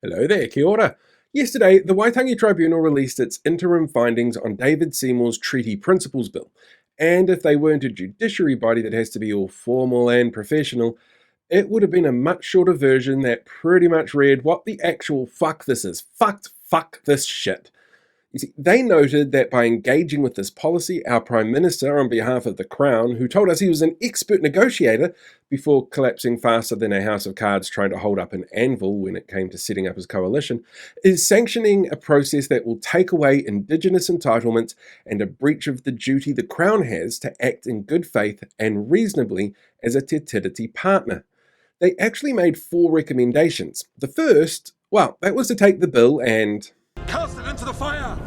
Hello there, kia ora. Yesterday, the Waitangi Tribunal released its interim findings on David Seymour's Treaty Principles Bill. And if they weren't a judiciary body that has to be all formal and professional, it would have been a much shorter version that pretty much read what the actual fuck this is. Fuck this shit. You see, they noted that by engaging with this policy, our Prime Minister, on behalf of the Crown, who told us he was an expert negotiator before collapsing faster than a house of cards trying to hold up an anvil when it came to setting up his coalition, is sanctioning a process that will take away Indigenous entitlements and a breach of the duty the Crown has to act in good faith and reasonably as a Te Tiriti partner. They actually made 4 recommendations. The first, well, that was to take the bill and cast it into the fire!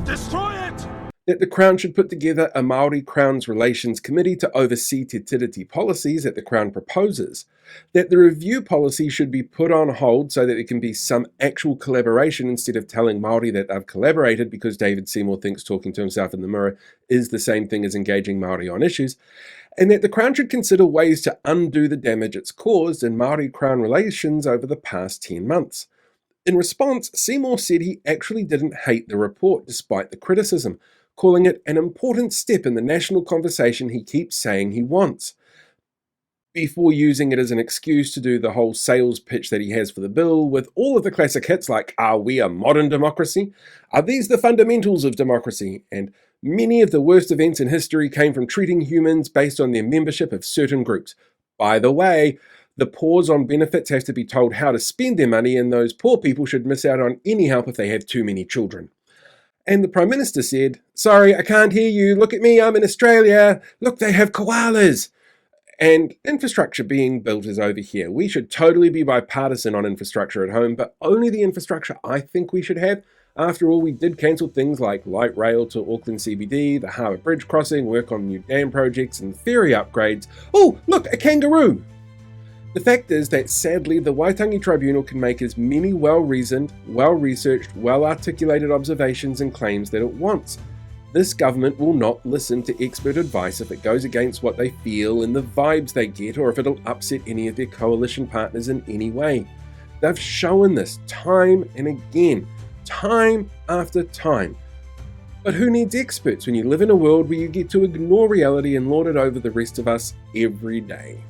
Destroy it! That the Crown should put together a Māori Crown's Relations Committee to oversee Te Tiriti policies that the Crown proposes. That the review policy should be put on hold so that there can be some actual collaboration instead of telling Māori that they've collaborated because David Seymour thinks talking to himself in the mirror is the same thing as engaging Māori on issues. And that the Crown should consider ways to undo the damage it's caused in Māori-Crown relations over the past 10 months. In response, Seymour said he actually didn't hate the report despite the criticism, calling it an important step in the national conversation he keeps saying he wants, before using it as an excuse to do the whole sales pitch that he has for the bill with all of the classic hits like, "Are we a modern democracy? Are these the fundamentals of democracy?" and "Many of the worst events in history came from treating humans based on their membership of certain groups. By the way, the poors on benefits have to be told how to spend their money, and those poor people should miss out on any help if they have too many children." And the Prime Minister said, "Sorry, I can't hear you. Look at me, I'm in Australia. Look, they have koalas." And infrastructure being built is over here. We should totally be bipartisan on infrastructure at home, but only the infrastructure I think we should have. After all, we did cancel things like light rail to Auckland CBD, the Harbour Bridge crossing, work on new dam projects and ferry upgrades. Oh, look, a kangaroo! The fact is that sadly the Waitangi Tribunal can make as many well-reasoned, well-researched, well-articulated observations and claims that it wants. This government will not listen to expert advice if it goes against what they feel and the vibes they get, or if it'll upset any of their coalition partners in any way. They've shown this time and again, time after time. But who needs experts when you live in a world where you get to ignore reality and lord it over the rest of us every day?